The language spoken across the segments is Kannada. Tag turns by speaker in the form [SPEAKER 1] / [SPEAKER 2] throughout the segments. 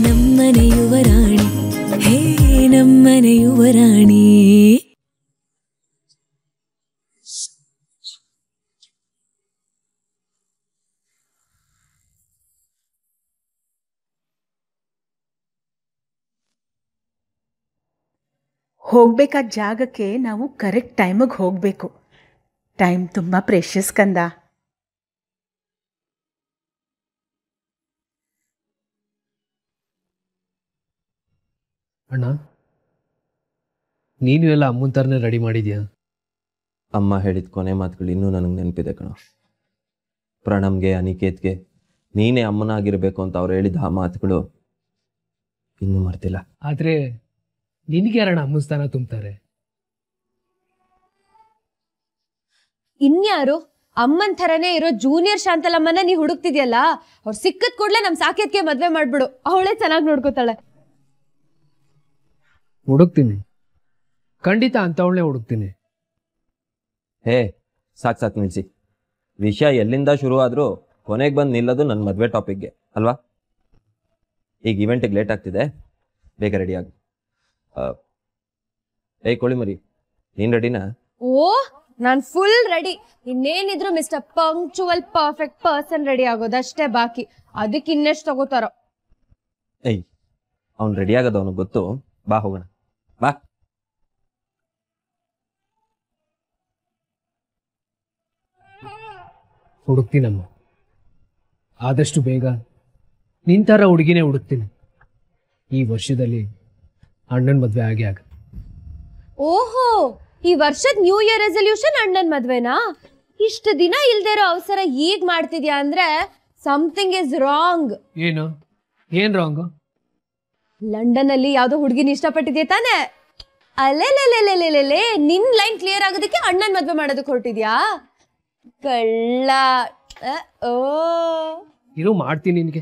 [SPEAKER 1] ನಮ್ಮನೆ ಯುವರಾಣಿ ಹೇ ನಮ್ಮನೆ ಯುವರಾಣಿ.
[SPEAKER 2] ಹೋಗ್ಬೇಕಾದ ಜಾಗಕ್ಕೆ ನಾವು ಕರೆಕ್ಟ್ ಟೈಮಿಗೆ ಹೋಗಬೇಕು. ಟೈಮ್ ತುಂಬ ಪ್ರೆಷಸ್ ಕಂದ.
[SPEAKER 3] ಅಣ್ಣ, ನೀನು ಎಲ್ಲ ಅಮ್ಮನ ಥರನೇ ರೆಡಿ ಮಾಡಿದ್ಯಾ?
[SPEAKER 4] ಅಮ್ಮ ಹೇಳಿದ ಕೊನೆ ಮಾತುಗಳು ಇನ್ನೂ ನನಗೆ ನೆನಪಿದೆ ಕಣ. ಪ್ರಣಮ್ಗೆ, ಅನಿಕೇತ್ಗೆ ನೀನೇ ಅಮ್ಮನಾಗಿರಬೇಕು ಅಂತ ಅವ್ರು ಹೇಳಿದ ಆ ಮಾತುಗಳು ಇನ್ನೂ ಮರ್ತಿಲ್ಲ.
[SPEAKER 3] ಆದರೆ ನಿನಗೆ ಯಾರಣ್ಣ ಅಮ್ಮನ ಸ್ಥಾನ ತುಂಬ್ತಾರೆ?
[SPEAKER 5] ಇನ್ಯಾರು? ಅಮ್ಮನ್ ಥರನೇ ಇರೋ ಜೂನಿಯರ್ ಶಾಂತಲಮ್ಮನ ನೀ ಹುಡುಕ್ತಿದ್ಯಲ್ಲ, ಅವ್ರು ಸಿಕ್ಕದ್ ಕೂಡ್ಲೆ ನಮ್ ಸಾಕೇತ್ಗೆ ಮದ್ವೆ ಮಾಡ್ಬಿಡು, ಅವಳೇ ಚೆನ್ನಾಗಿ ನೋಡ್ಕೋತಾಳೆ.
[SPEAKER 3] ಹುಡುಕ್ತೀನಿ, ಖಂಡಿತ ಅಂತವಳನ್ನೇ ಹುಡುಕ್ತೀನಿ.
[SPEAKER 4] ಹೇ ಸಾಕು ನಿಲ್ಸಿ. ವಿಷಯ ಎಲ್ಲಿಂದ ಶುರು ಆದರೂ ಕೊನೆಗೆ ಬಂದು ನಿಲ್ಲೋದು ನನ್ನ ಮದುವೆ ಟಾಪಿಕ್ಗೆ ಅಲ್ವಾ? ಈಗ ಇವೆಂಟಿಗೆ ಲೇಟ್ ಆಗ್ತಿದೆ, ಬೇಗ ರೆಡಿ ಆಗಿ. ಏಯ್ ಕೋಳಿ ಮರಿ, ನೀನು ರೆಡಿನಾ?
[SPEAKER 5] ಓ, ನಾನ್ ಫುಲ್ ರೆಡಿ. ಇನ್ನೇನಿದ್ರು mister punctual perfect person ready ಆಗೋದಷ್ಟೇ ಬಾಕಿ. ಅದಕ್ಕೆ ಇನ್ನೆಷ್ಟು ತಗೋತಾರೋ.
[SPEAKER 4] ಏಯ್, ಅವ್ನು ರೆಡಿ ಆಗೋದು ಅವನಿಗೆ ಗೊತ್ತು. ಬಾ ಹೋಗೋಣ, ಬಾ.
[SPEAKER 3] ಹುಡುಕ್ತೀನಮ್ಮ, ಆದಷ್ಟು ಬೇಗ ನಿಂತರ ಹುಡುಗಿನೇ ಹುಡುಕ್ತೀನಿ. ಈ ವರ್ಷದಲ್ಲಿ ಅಣ್ಣನ ಮದುವೆ ಆಗ.
[SPEAKER 5] ಓಹೋ, ಈ ವರ್ಷದ ನ್ಯೂ ಇಯರ್ ರೆಸಲ್ಯೂಷನ್ ಅಣ್ಣನ್ ಮದ್ವೆನಾ? ಇಷ್ಟು ದಿನ ಇಲ್ದೇ ಇರೋ ಅವಸರ ಈಗ ಮಾಡ್ತಿದ್ಯಾ ಅಂದ್ರೆ ಸಮಥಿಂಗ್ ಇಸ್ ರಾಂಗ್.
[SPEAKER 3] ಏನ್ ರಾಂಗ್?
[SPEAKER 5] ಲಂಡನ್ ಅಲ್ಲಿ ಯಾವ್ದೋ ಹುಡುಗಿನ ಇಷ್ಟಪಟ್ಟಿದ್ಯಾ ತಾನೆ? ಅಲ್ಲೆಲೆಲೆಲೆಲೆಲೆ, ನಿನ್ ಲೈನ್ ಕ್ಲಿಯರ್ ಆಗೋದಕ್ಕೆ ಅಣ್ಣನ್ ಮದ್ವೆ ಮಾಡೋದಕ್ಕೆ ಹೊರಟಿದ್ಯಾ? ಕಳ್ಳ. ಓ
[SPEAKER 3] ಇರು, ಮಾಡ್ತೀನಿ ನಿನ್ಗೆ.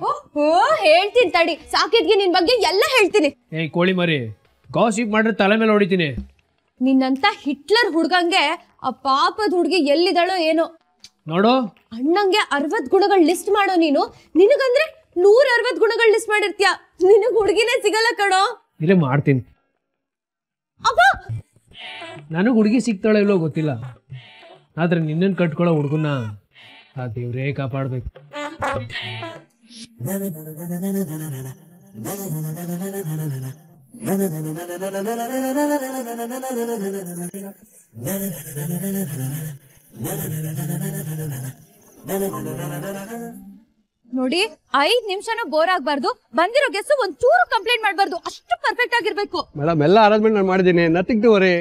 [SPEAKER 5] ಓ, ಹೇಳ್ತೀನಿ ತಡಿ, ಸಾಕಿದ್ಗೆ ನಿನ್ ಬಗ್ಗೆ ಎಲ್ಲ ಹೇಳ್ತೀನಿ.
[SPEAKER 3] ಏಯ್ ಕೋಳಿ ಮರಿ, ಗಾಸಿಪ್ ಮಾಡ್ರೆ ತಲೆ ಮೇಲೆ ಹೊಡಿತೀನಿ.
[SPEAKER 5] ನಿನ್ನಂತ ಹಿಟ್ಲರ್ ಹುಡ್ಗಂಗೆ ಆ ಪಾಪದ ಹುಡ್ಗಿ ಎಲ್ಲಿದಳೋ ಏನೋ.
[SPEAKER 3] ನೋಡು,
[SPEAKER 5] ಅಣ್ಣಂಗೆ 60 ಗುಣಗಳ ಲಿಸ್ಟ್ ಮಾಡೋ ನೀನು, ನಿನಗಂದ್ರೆ 160 ಗುಣಗಳ ಲಿಸ್ಟ್ ಮಾಡಿರ್ತೀಯ. ನಿನಗ್ ಹುಡ್ಗಿನೇ ಸಿಗಲ್ಲ ಕಣೋ.
[SPEAKER 3] ಇಲ್ಲೇ ಮಾಡ್ತೀನಿ. ನನಗೆ ಹುಡುಗಿ ಸಿಗ್ತಾಳೆ ಇಲ್ಲೋ ಗೊತ್ತಿಲ್ಲ, ಆದ್ರೆ ನಿನ್ನನ್ನು ಕಟ್ಕೊಳ್ಳೋ ಹುಡುಗನ್ನ ಆ ದೇವ್ರೇ ಕಾಪಾಡ್ಬೇಕು.
[SPEAKER 5] ನೋಡಿ, 5 ನಿಮಿಷನೂ ಬೋರ್ ಆಗ್ಬಾರ್ದು, ಬಂದಿರೋ ಗೆಸ್ಟ್ ಒಂಚೂರು ಕಂಪ್ಲೇಂಟ್ ಮಾಡ್ಬಾರ್ದು, ಅಷ್ಟು ಪರ್ಫೆಕ್ಟ್ ಆಗಿರ್ಬೇಕು.
[SPEAKER 6] ಮೇಡಮ್, ಎಲ್ಲ ಅರೇಂಜ್ಮೆಂಟ್ ನಾನು ಮಾಡಿದ್ದೀನಿ, ನಥಿಂಗ್ ಟು ವರಿ.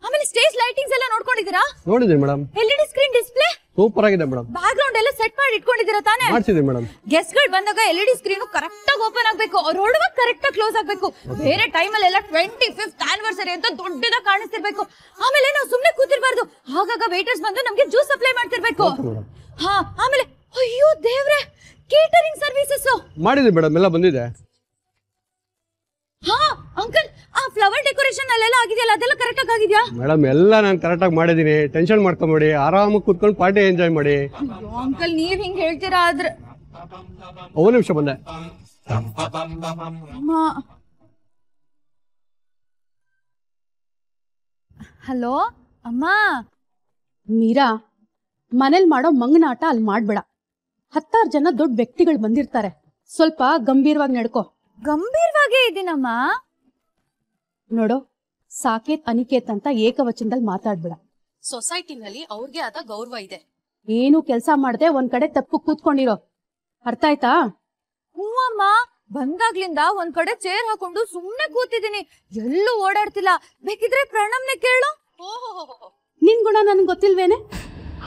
[SPEAKER 5] ಆಮೇಲೆ ಸ್ಟೇಜ್ ಲೈಟಿಂಗ್ಸ್ ಎಲ್ಲ ನೋಡ್ಕೊಂಡಿದ್ದೀರಾ?
[SPEAKER 6] ನೋಡಿದ್ದೀನಿ madam.
[SPEAKER 5] LED screen display
[SPEAKER 6] super ಆಗಿದೆ ಮೇಡಮ್.
[SPEAKER 5] ಬ್ಯಾಕ್ ಗ್ರೌಂಡ್ ಎಲ್ಲ ಸೆಟ್ ಮಾಡಿ ಇಟ್ಕೊಂಡಿದ್ದೀರಾ ತಾನೇ?
[SPEAKER 6] ಮಾಡ್ಸಿದ್ದೀನಿ ಮೇಡಮ್.
[SPEAKER 5] ಗೆಸ್ಟ್ ಗಳು ಬಂದಾಗ LED ಸ್ಕ್ರೀನ್ ಕರೆಕ್ಟ್ ಆಗಿ ಓಪನ್ ಆಗ್ಬೇಕು, ಅವ್ರು ಹೊರಡುವಾಗ ಕರೆಕ್ಟ್ ಆಗಿ ಕ್ಲೋಸ್ ಆಗ್ಬೇಕು. ಬೇರೆ ಟೈಮಲ್ಲಿ ಎಲ್ಲ 25th ಆನಿವರ್ಸರಿ ಅಂತ ದೊಡ್ಡದಾಗಿ ಕಾಣಿಸ್ತಿರ್ಬೇಕು. ಆಮೇಲೆ ನಾವು ಸುಮ್ನೆ ಕೂತಿರ್ಬಾರ್ದು, ಆಗಾಗ ವೇಟರ್ಸ್ ಬಂದು ನಮ್ಗೆ ಜ್ಯೂಸ್ ಸಪ್ಲೈ ಮಾಡ್ತಿರ್ಬೇಕು. ಆಮೇಲೆ ಅಯ್ಯೋ ದೇವ್ರೆ, ಕೇಟರಿಂಗ್ ಸರ್ವಿಸಸ್
[SPEAKER 6] ಮಾಡಿದ್ದೀನಿ ಮೇಡಮ್, ಎಲ್ಲ ಬಂದಿದೆ.
[SPEAKER 5] ಅಂಕಲ್, ಆ ಫ್ಲವರ್ ಡೆಕೋರೇಷನ್ ಅಲ್ಲೆಲ್ಲ ಆಗಿದೆಯಲ್ಲ, ಅದೆಲ್ಲ ಕರೆಕ್ಟ್ ಆಗಿ ಆಗಿದ್ಯಾ?
[SPEAKER 6] ಮೇಡಮ್, ಎಲ್ಲ ನಾನು ಕರೆಕ್ಟ್ ಆಗಿ ಮಾಡಿದ್ದೀನಿ, ಟೆನ್ಷನ್ ಮಾಡ್ಕೊಂಬೇಡಿ, ಆರಾಮಾಗಿ ಕೂತ್ಕೊಂಡು ಪಾರ್ಟಿ ಎಂಜಾಯ್ ಮಾಡಿ.
[SPEAKER 5] ಅಂಕಲ್, ನೀವ್ ಹಿಂಗ್ ಹೇಳ್ತೀರಾ ಆದ್ರೆ.
[SPEAKER 6] ಒಂದು ನಿಮಿಷ ಬಂದೆ.
[SPEAKER 5] ಹಲೋ ಅಮ್ಮ.
[SPEAKER 7] ಮೀರಾ, ಮನೇಲಿ ಮಾಡೋ ಮಂಗನಾಟ ಅಲ್ಲಿ ಮಾಡ್ಬೇಡ. 10 ಜನ ದೊಡ್ಡ ವ್ಯಕ್ತಿಗಳು ಬಂದಿರ್ತಾರೆ, ಸ್ವಲ್ಪ ಗಂಭೀರವಾಗಿ ನಡ್ಕೋ.
[SPEAKER 5] ಗಂಭೀರವಾಗೇ ಇದ್ದೀನಮ್ಮ.
[SPEAKER 7] ನೋಡು, ಸಾಕೇತ್ ಅನಿಕೇತ್ ಅಂತ ಏಕವಚನದಲ್ಲಿ ಮಾತಾಡ್ಬೇಡ. ಸೊಸೈಟಿನಲ್ಲಿ ಅವ್ರಿಗೆ ಆದ ಗೌರವ ಇದೆ. ಏನು ಕೆಲಸ ಮಾಡದೆ ಒಂದ್ ಕಡೆ ತಪ್ಪು ಕೂತ್ಕೊಂಡಿರೋ, ಅರ್ಥ ಆಯ್ತಾ?
[SPEAKER 5] ಹ್ಞೂ ಅಮ್ಮ, ಬಂದಾಗ್ಲಿಂದ ಒಂದ್ ಕಡೆ ಚೇರ್ ಹಾಕೊಂಡು ಸುಮ್ನೆ ಕೂತಿದ್ದೀನಿ, ಎಲ್ಲೂ ಓಡಾಡ್ತಿಲ್ಲ. ಬೇಕಿದ್ರೆ ಪ್ರಣಮ್ನೆ ಕೇಳು.
[SPEAKER 7] ನಿನ್ ಗುಣ ನನ್ಗೆ ಗೊತ್ತಿಲ್ವೇನೆ?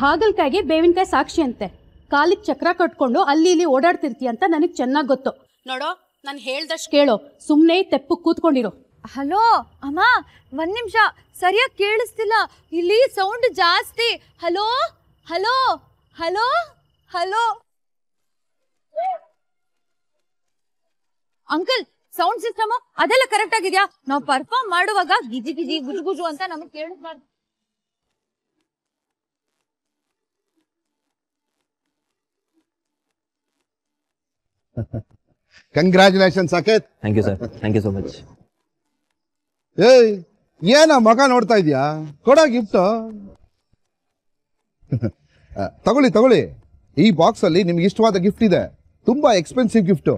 [SPEAKER 7] ಹಾಗಲ್ಕಾಯಿಗೆ ಬೇವಿನಕಾಯಿ ಸಾಕ್ಷಿ ಅಂತೆ. ಕಾಲಿಗೆ ಚಕ್ರ ಕಟ್ಕೊಂಡು ಅಲ್ಲಿ ಇಲ್ಲಿ ಓಡಾಡ್ತಿರ್ತೀಯ ಅಂತ ನನಗ್ ಚೆನ್ನಾಗ್ ಗೊತ್ತು. ನೋಡೋ, ನಾನು ಹೇಳ್ದಷ್ಟು ಕೇಳೋ, ಸುಮ್ನೆ ತೆಪ್ಪು ಕೂತ್ಕೊಂಡಿರೋ.
[SPEAKER 5] ಹಲೋ ಅಮ್ಮ, ಒಂದ್ ನಿಮಿಷ, ಸರಿಯಾಗಿ ಕೇಳಿಸ್ತಿಲ್ಲ, ಇಲ್ಲಿ ಸೌಂಡ್ ಜಾಸ್ತಿ. Hello hello hello hello uncle, sound system ಅದೆಲ್ಲ ಕರೆಕ್ಟ್ ಆಗಿದ್ಯಾ? ನಾವು ಪರ್ಫಾರ್ಮ್ ಮಾಡುವಾಗ ಗಿಜಿ ಗಿಜಿ ಗುಜು ಗುಜು ಅಂತ ನಮಗ್ ಕೇಳಿಸ್ಬಾರ್ದು.
[SPEAKER 8] Congratulation Saket.
[SPEAKER 4] Thank you sir, thank you so much.
[SPEAKER 8] ಏಯ್ ಏನ ಮಗ ನೋಡ್ತಾ ಇದೀಯಾ? ಕೊಡೋ ಗಿಫ್ಟ್ ತಗೊಳ್ಳಿ. ಈ ಬಾಕ್ಸ್ ಅಲ್ಲಿ ನಿಮ್ಗೆ ಇಷ್ಟವಾದ ಗಿಫ್ಟ್ ಇದೆ. ತುಂಬಾ expensive gift,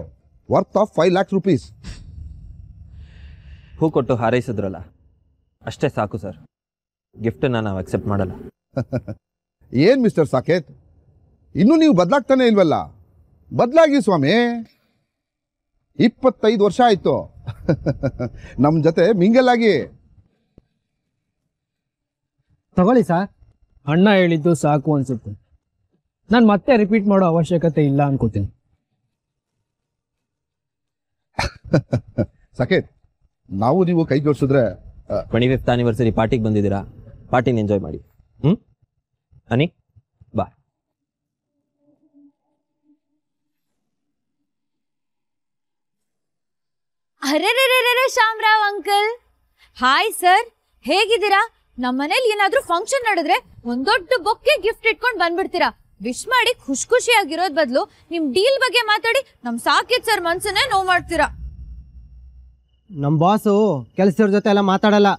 [SPEAKER 8] worth of 5 lakhs rupees.
[SPEAKER 4] ಹೂ ಕೊಟ್ಟು ಹಾರೈಸಿದ್ರಲ್ಲ, ಅಷ್ಟೇ ಸಾಕು ಸರ್. ಗಿಫ್ಟನ್ನು ನಾವು ಅಕ್ಸೆಪ್ಟ್ ಮಾಡಲ್ಲ.
[SPEAKER 8] ಏನ್ ಮಿಸ್ಟರ್ ಸಾಕೇತ್, ಇನ್ನೂ ನೀವು ಬದಲಾಗ್ತಾನೆ ಇಲ್ವಲ್ಲ? ಬದಲಾಗಿ ಸ್ವಾಮಿ. 25 ವರ್ಷ ಆಯ್ತು ನಮ್ ಜೊತೆ ಮಿಂಗಲ್ ಆಗಿ.
[SPEAKER 3] ತಗೊಳ್ಳಿ ಸರ್, ಅಣ್ಣ ಹೇಳಿದ್ದು ಸಾಕು ಅನ್ಸುತ್ತೆ. ನಾನು ಮತ್ತೆ ರಿಪೀಟ್ ಮಾಡೋ ಅವಶ್ಯಕತೆ ಇಲ್ಲ ಅನ್ಕೋತೀನಿ.
[SPEAKER 8] ಸಾಕೇತ್, ನಾವು ನೀವು ಕೈ ಜೋಡಿಸಿದ್ರೆ
[SPEAKER 4] 25th anniversary ಪಾರ್ಟಿಗೆ ಬಂದಿದ್ದೀರಾ, ಪಾರ್ಟಿನ ಎಂಜಾಯ್ ಮಾಡಿ. ಅನಿ ಬಾ.
[SPEAKER 5] ಅರೆ ಶ್ಯಾಮರಾವ್ ಅಂಕಲ್, ಹಾಯ್ ಸರ್, ಹೇಗಿದ್ದೀರಾ? ನಮ್ಮನೇಲಿ ಏನಾದ್ರೂ ಫಂಕ್ಷನ್ ನಡೆದ್ರೆ ಒಂದ್ ದೊಡ್ಡ ಬೊಕ್ಕೆ ಗಿಫ್ಟ್ ಇಟ್ಕೊಂಡ್ ಬಂದ್ಬಿಡ್ತೀರಾ. ವಿಶ್ ಮಾಡಿ ಖುಷಿಯಾಗಿರೋದ್ ಬದಲು ನಿಮ್ ಡೀಲ್ ಬಗ್ಗೆ ಮಾತಾಡಿ ನಮ್ ಸಾಕಿತ್ ಸರ್ ಮನ್ಸನ್ನೇ ನೋವು ಮಾಡ್ತೀರಾ.
[SPEAKER 9] ನಮ್ ಬಾಸು ಕೆಲಸದವ್ರ ಜೊತೆ ಎಲ್ಲ ಮಾತಾಡಲ್ಲ.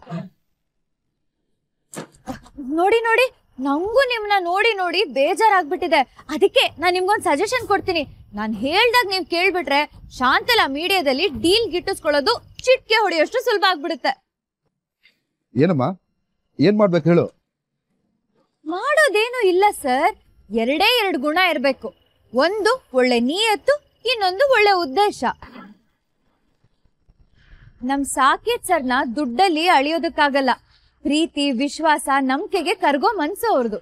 [SPEAKER 5] ನೋಡಿ ನಂಗೂ ನಿಮ್ನ ನೋಡಿ ಬೇಜಾರಾಗ್ಬಿಟ್ಟಿದೆ. ಅದಕ್ಕೆ ನಾನ್ ನಿಮ್ಗೊಂದ್ ಸಜೆಷನ್ ಕೊಡ್ತೀನಿ. ನಾನ್ ಹೇಳ್ದಾಗ ನೀವ್ ಕೇಳ್ಬಿಟ್ರೆ ಶಾಂತಲ ಮೀಡಿಯಾದಲ್ಲಿ ಡೀಲ್ ಗಿಟ್ಟಿಸ್ಕೊಳ್ಳೋದು ಚಿಟ್ಕೆ ಹೊಡೆಯೋಷ್ಟು ಸುಲಭ ಆಗ್ಬಿಡುತ್ತೆ.
[SPEAKER 8] ಏನಮ್ಮ, ಏನ್ ಮಾಡ್ಬೇಕು ಹೇಳು?
[SPEAKER 5] ಮಾಡೋದೇನು ಇಲ್ಲ ಸರ್, 2 ಗುಣ ಇರ್ಬೇಕು. ಒಂದು ಒಳ್ಳೆ ನಿಯತ್ತು, ಇನ್ನೊಂದು ಒಳ್ಳೆ ಉದ್ದೇಶ. ನಮ್ ಸಾಕೇತ್ ಸರ್ನ ದುಡ್ಡಲ್ಲಿ ಅಳಿಯೋದಕ್ಕಾಗಲ್ಲ. ಪ್ರೀತಿ, ವಿಶ್ವಾಸ, ನಂಬಿಕೆಗೆ ಕರ್ಗೋ ಮನ್ಸು ಅವ್ರದು.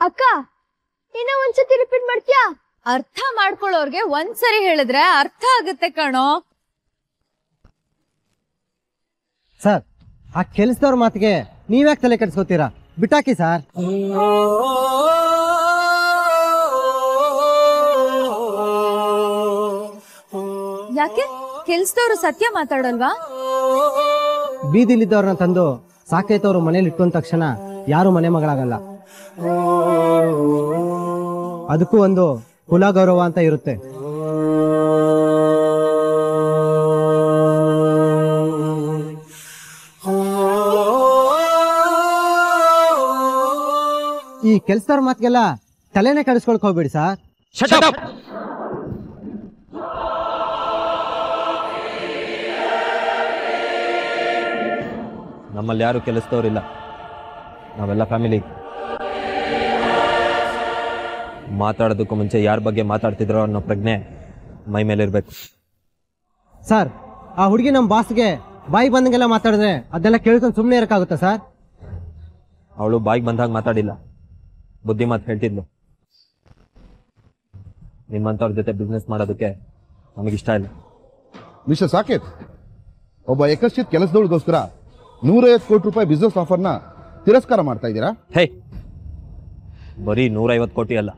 [SPEAKER 5] ಅಕ್ಕ, ಇನ್ನ ಒಂದ್ಸತಿ ರಿಪೀಟ್ ಮಾಡ್ತೀಯಾ? ಅರ್ಥ ಮಾಡ್ಕೊಳ್ಳೋರ್ಗೆ ಒಂದ್ಸರಿ ಹೇಳಿದ್ರೆ ಅರ್ಥ ಆಗುತ್ತೆ ಕಣೋ.
[SPEAKER 9] ಸರ್, ಆ ಕೆಲಸದವ್ರ ಮಾತಿಗೆ ನೀವ್ಯಾಕೆ ತಲೆ ಕೆಡಿಸ್ಕೋತೀರಾ? ಬಿಟ್ಟಾಕಿ ಸರ್.
[SPEAKER 5] ಯಾಕೆ ಕೆಲ್ಸದವ್ರು ಸತ್ಯ ಮಾತಾಡಲ್ವಾ?
[SPEAKER 9] ಬೀದಿಲಿದ್ದವ್ರನ್ನ ತಂದು ಸಾಕೇತವ್ರು ಮನೇಲಿ ಇಟ್ಕೊಂಡ ತಕ್ಷಣ ಯಾರು ಮನೆ ಮಗಳಾಗಲ್ಲ. ಅದಕ್ಕೂ ಒಂದು ಕುಲ ಗೌರವ ಅಂತ ಇರುತ್ತೆ. ಈ ಕೆಲ್ಸದವ್ರ ಮಾತಿಗೆಲ್ಲ ತಲೆನೇ ಕೆಡಿಸ್ಕೊಳಕ್ ಹೋಗ್ಬೇಡಿ ಸರ್.
[SPEAKER 4] ನಮ್ಮಲ್ಲಿ ಯಾರು ಕೆಲಸದವ್ರಿಲ್ಲ, ನಾವೆಲ್ಲ ಫ್ಯಾಮಿಲಿ. ಮಾತಾಡೋದಕ್ಕೂ ಮುಂಚೆ ಯಾರ ಬಗ್ಗೆ ಮಾತಾಡ್ತಿದ್ರೋ ಅನ್ನೋ ಪ್ರಜ್ಞೆ ಮೈ ಮೇಲೆ ಇರಬೇಕು.
[SPEAKER 9] ಸರ್, ಆ ಹುಡುಗಿ ನಮ್ಮ ಬಾಸ್ಗೆ ಬಾಯಿ ಬಂದಂಗೆಲ್ಲ ಮಾತಾಡಿದ್ರೆ ಅದೆಲ್ಲ ಕೇಳ್ಕೊಂಡು ಸುಮ್ಮನೆ ಇರಕ್ಕಾಗುತ್ತಾ ಸರ್?
[SPEAKER 4] ಅವಳು ಬಾಯಿಗೆ ಬಂದಾಗ ಮಾತಾಡಿಲ್ಲ, ಬುದ್ಧಿ ಮಾತು ಹೇಳ್ತಿದ್ಲು. ನಿಮ್ಮಂಥವ್ರ ಜೊತೆ ಬಿಸ್ನೆಸ್ ಮಾಡೋದಕ್ಕೆ ನಮಗಿಷ್ಟ ಇಲ್ಲ.
[SPEAKER 8] ಮಿಸ್ಟರ್ ಸಾಕೇತ್, ಒಬ್ಬ ಯಕಶ್ಚಿತ್ ಕೆಲಸದವಳಿಗೋಸ್ಕರ 150 ಕೋಟಿ ರೂಪಾಯಿ ಬಿಸ್ನೆಸ್ ಆಫರ್ನ ತಿರಸ್ಕಾರ ಮಾಡ್ತಾ ಇದ್ದೀರಾ?
[SPEAKER 4] ಹೇ, ಬರೀ 150 ಕೋಟಿ ಅಲ್ಲ,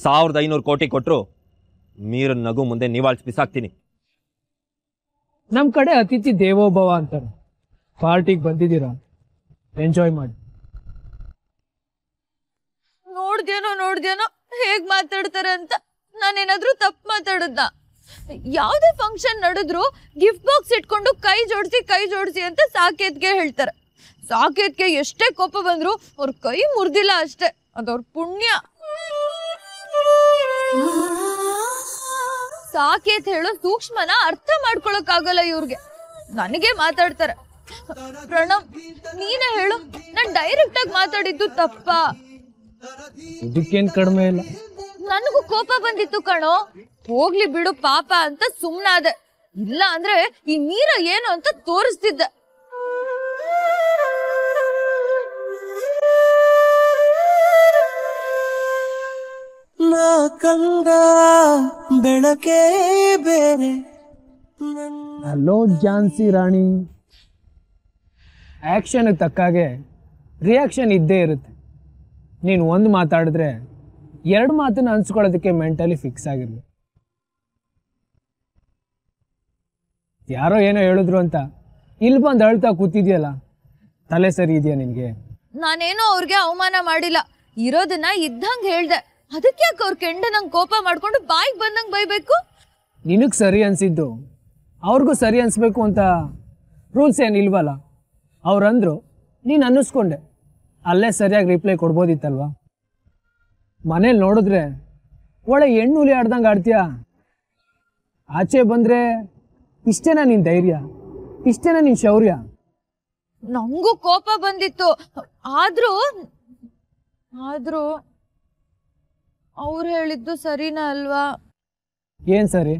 [SPEAKER 4] 1500 ಕೋಟಿ ಕೊಟ್ಟರು ಮೀರನ್ ನಗು ಮುಂದೆ ನೀವಾಳ್ಸಿ ಬಿಸಾಕ್ತೀನಿ.
[SPEAKER 3] ನಮ್ಮ ಕಡೆ ಅತಿಥಿ ದೇವೋಭವ ಅಂತಾರೆ. ಪಾರ್ಟಿಗೆ ಬಂದಿದ್ದೀರಾ, ಎಂಜಾಯ್ ಮಾಡಿ.
[SPEAKER 5] ನೋಡ್ದೇನೋ ಹೇಗ್ ಮಾತಾಡ್ತಾರೆ ಅಂತ. ನಾನೇನಾದ್ರೂ ತಪ್ಪು ಮಾತಾಡದ್ನ? ಯಾವ್ದೇ ಫಂಕ್ಷನ್ ನಡೆದ್ರು ಗಿಫ್ಟ್ ಬಾಕ್ಸ್ ಇಟ್ಕೊಂಡು ಕೈ ಜೋಡಿಸಿ ಅಂತ ಸಾಕೇತ್ಗೆ ಹೇಳ್ತಾರೆ. ಸಾಕೇತ್ಗೆ ಎಷ್ಟೇ ಕೋಪ ಬಂದ್ರು ಅವ್ರ ಕೈ ಮುರಿದಿಲ್ಲ ಅಷ್ಟೇ, ಅದವ್ರ ಪುಣ್ಯ. ಸಾಕೇತ್ ಹೇಳೋ ಸೂಕ್ಷ್ಮನ ಅರ್ಥ ಮಾಡ್ಕೊಳಕ್ಕಾಗಲ್ಲ ಇವ್ರಿಗೆ. ನನಗೆ ಮಾತಾಡ್ತಾರೆ. ಪ್ರಣವ್, ನೀನೇ ಹೇಳು, ನಾನ್ ಡೈರೆಕ್ಟ್ ಆಗಿ ಮಾತಾಡಿದ್ದು ತಪ್ಪಾ?
[SPEAKER 3] ಇದಕ್ಕೇನ್ ಕಡಿಮೆ ಇಲ್ಲ.
[SPEAKER 5] ನನಗೂ ಕೋಪ ಬಂದಿತ್ತು ಕಣೋ. ಹೋಗ್ಲಿ ಬಿಡು ಪಾಪ ಅಂತ ಸುಮ್ನಾದೆ. ಇಲ್ಲ ಅಂದ್ರೆ ಈ ನೀರ ಏನು ಅಂತ ತೋರಿಸ್ತಿದ್ದೆ.
[SPEAKER 10] ಬೆಳಕೆ ಬೇರೆ.
[SPEAKER 3] Hello Jhansi Rani. Action ತಕ್ಕಾಗೆ reaction ಇದ್ದೇ ಇರುತ್ತೆ. ನೀನು ಒಂದು ಮಾತಾಡಿದ್ರೆ 2 ಮಾತನ್ನ ಅನ್ಸ್ಕೊಳ್ಳೋದಕ್ಕೆ ಮೆಂಟಲಿ ಫಿಕ್ಸ್ ಆಗಿರ್ಲಿ. ಯಾರೋ ಏನೋ ಹೇಳಿದ್ರು ಅಂತ ಇಲ್ಲಿ ಬಂದು ಅಳ್ತಾ ಕೂತಿದ್ಯಲ್ಲ, ತಲೆ ಸರಿ ಇದೆಯಾ ನಿನ್ಗೆ?
[SPEAKER 5] ನಾನೇನೋ ಅವ್ರಿಗೆ ಅವಮಾನ ಮಾಡಿಲ್ಲ, ಇರೋದನ್ನ ಇದ್ದಂಗೆ ಹೇಳ್ದೆ. ಅದಕ್ಕೆ ಯಾಕೆ ಅವ್ರ ಕೆಂಡ ನಂಗೆ ಕೋಪ ಮಾಡ್ಕೊಂಡು ಬಾಯಿಗೆ ಬಂದಂಗೆ ಬೈಬೇಕು?
[SPEAKER 3] ನಿನಗೆ ಸರಿ ಅನಿಸಿದ್ದು ಅವ್ರಿಗೂ ಸರಿ ಅನಿಸ್ಬೇಕು ಅಂತ ರೂಲ್ಸ್ ಏನಿಲ್ವಲ್ಲ. ಅವ್ರಂದ್ರು ನೀನು ಅನ್ನಿಸ್ಕೊಂಡೆ, ಅಲ್ಲೇ ಸರಿಯಾಗಿ ರಿಪ್ಲೈ ಕೊಡ್ಬೋದಿತ್ತಲ್ವ. ಮನೇಲಿ ನೋಡಿದ್ರೆ ಒಳ್ಳೆ ಹೆಣ್ಣುಲಿ ಆಡ್ದಂಗೆ ಆಡ್ತೀಯ. ಆಚೆ ಬಂದರೆ ಇಷ್ಟೇನಾ ನಿನ್ನ ಧೈರ್ಯ, ಇಷ್ಟೇನಾ ನಿನ್ನ ಶೌರ್ಯ?
[SPEAKER 5] ನಂಗೂ ಕೋಪ ಬಂದಿತ್ತು. ಆದ್ರೂ ಅವ್ರು ಹೇಳಿದ್ದು ಸರಿನಾ ಅಲ್ವಾ?
[SPEAKER 3] ಏನು ಸರಿ?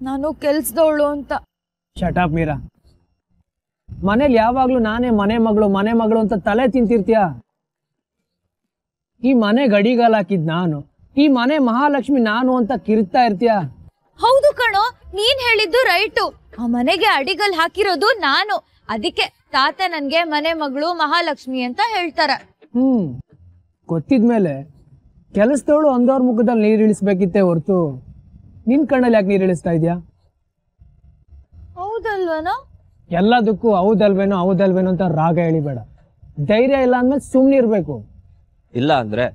[SPEAKER 5] ನಾನು ಕೆಲ್ಸದವಳು ಅಂತ.
[SPEAKER 3] ಶಟಾಪ್ ಮೀರಾ. ಮನೇಲಿ ಯಾವಾಗಲೂ ನಾನೇ ಮನೆ ಮಗಳು ಅಂತ ತಲೆ ತಿಂತಿರ್ತೀಯ. ಈ ಮನೆ ಗಡಿಗಾಲ ಹಾಕಿದ್ ನಾನು, ಈ ಮನೆ ಮಹಾಲಕ್ಷ್ಮಿ ನಾನು ಅಂತ ಕಿರ್ತಾ ಇರ್ತೀಯ.
[SPEAKER 5] ಹೌದು ಕಣೋ, ನೀನ್ ಹೇಳಿದ್ದು ರೈಟು. ಆ ಮನೆಗೆ ಅಡಿಗಲ್ ಹಾಕಿರೋದು ನಾನು. ಅದಕ್ಕೆ ತಾತ ನನ್ಗೆ ಮನೆ ಮಗಳು ಮಹಾಲಕ್ಷ್ಮಿ ಅಂತ ಹೇಳ್ತಾರ.
[SPEAKER 3] ಗೊತ್ತಿದ್ಮೇಲೆ ಕೆಲಸದವಳು ಒಂದವ್ರ ಮುಖದಲ್ಲಿ ನೀರು ಇಳಿಸ್ಬೇಕಿತ್ತೆ ಹೊರತು ನಿನ್ ಕಣ್ಣಲ್ಲಿ ಯಾಕೆ ನೀರು ಇಳಿಸ್ತಾ ಇದೆಯಾ?
[SPEAKER 5] ಹೌದಲ್ವನೋ?
[SPEAKER 3] ಎಲ್ಲದಕ್ಕೂ ಹೌದಲ್ವೇನೋ ಅಂತ ರಾಗ ಎಳಿಬೇಡ. ಧೈರ್ಯ ಇಲ್ಲ ಅಂದ್ಮೇಲೆ ಸುಮ್ಮನೆ ಇರಬೇಕು.
[SPEAKER 4] ಇಲ್ಲ ಅಂದ್ರೆ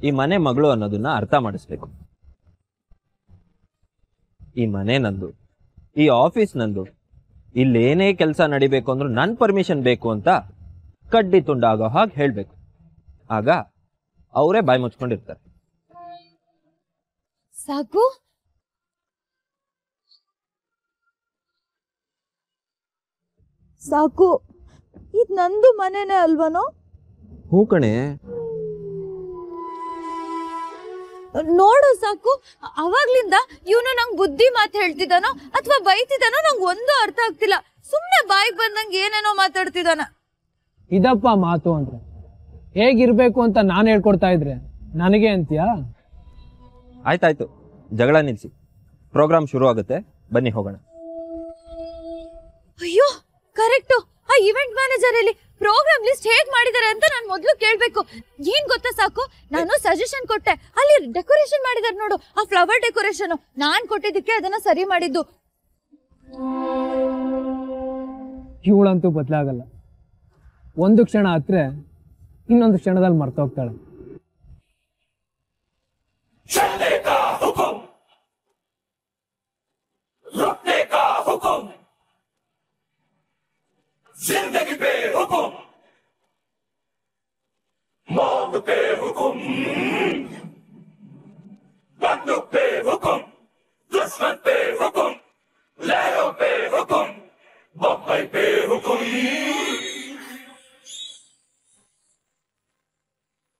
[SPEAKER 4] ಈ ಮನೆ ಮಗಳು ಅನ್ನೋದನ್ನ ಅರ್ಥ ಮಾಡಿಸ್ಬೇಕು. ಈ ಮನೆ ನಂದು, ಈ ಆಫೀಸ್ ನಂದು, ಇಲ್ಲೇನೇ ಕೆಲಸ ನಡಿಬೇಕು ಅಂದ್ರೂ ನನ್ನ ಪರ್ಮಿಷನ್ ಬೇಕು ಅಂತ ಕಡ್ಡಿ ತುಂಡಾಗೋ ಹಾಗೆ ಹೇಳ್ಬೇಕು. ಆಗ ಅವರೇ ಬಾಯಿ ಮುಚ್ಕೊಂಡಿರ್ತಾರೆ.
[SPEAKER 5] ಸಾಕು. ಸಾಕು. ಇದ್ ನಂದು ಮನೆನೇ ಅಲ್ವನೋ?
[SPEAKER 4] ಹೂ ಕಣೆ.
[SPEAKER 5] ನೋಡು ಸಾಕು, ಅವಾಗ್ಲಿಂದ ಇವನು ನಂಗೆ ಬುದ್ಧಿ ಮಾತು ಹೇಳ್ತಿದ್ದಾನೋ ಅಥವಾ ಬೈತಿದ್ದಾನೋ ನಂಗೆ ಒಂದು ಅರ್ಥ ಆಗ್ತಿಲ್ಲ. ಸುಮ್ನೆ ಬಾಯಿಗೆ ಬಂದಂಗೆ ಏನೇನೋ ಮಾತಾಡ್ತಿದ್ದಾನ.
[SPEAKER 3] ಇದಪ್ಪ ಮಾತು ಅಂದ್ರೆ ಹೇಗಿರ್ಬೇಕು ಅಂತ ನಾನು ಹೇಳ್ಕೊಡ್ತಾ ಇದ್ರೆ ನನಗೆ ಅಂತೀಯಾ?
[SPEAKER 4] ಆಯ್ತಾಯ್ತು, ಜಗಳ ನಿಲ್ಸಿ. ಪ್ರೋಗ್ರಾಮ್ ಶುರು ಆಗುತ್ತೆ, ಬನ್ನಿ ಹೋಗೋಣ.
[SPEAKER 5] ಅಯ್ಯೋ ಕರೆಕ್ಟು. ಆ ಇವೆಂಟ್ ಮ್ಯಾನೇಜರ್ ಅಲ್ಲಿ ಪ್ರೋಗ್ರಾಮ್ ಲಿಸ್ಟ್ ಹೇಗ್ ಮಾಡಿದಾರೆ ಅಂತ ನಾನು ಮೊದ್ಲು ಕೇಳ್ಬೇಕು. ಏನ್ ಗೊತ್ತಾ ಸಾಕು, ನಾನು ಸಜೆಷನ್ ಕೊಟ್ಟೆ, ಅಲ್ಲಿ ಡೆಕೋರೇಷನ್ ಮಾಡಿದಾರೆ ನೋಡು, ಆ ಫ್ಲವರ್ ಡೆಕೋರೇಷನ್ ನಾನ್ ಕೊಟ್ಟಿದ್ದಕ್ಕೆ ಅದನ್ನ ಸರಿ ಮಾಡಿದ್ದು.
[SPEAKER 3] ಇವಳಂತೂ ಬದಲಾಗಲ್ಲ. ಒಂದು ಕ್ಷಣ ಹತ್ರ ಇನ್ನೊಂದು ಕ್ಷಣದಲ್ಲಿ ಮರ್ತೋಗ್ತಾಳೆ.
[SPEAKER 10] जिंदगी पे हुकुम, मौत पे हुकुम, बंदूक पे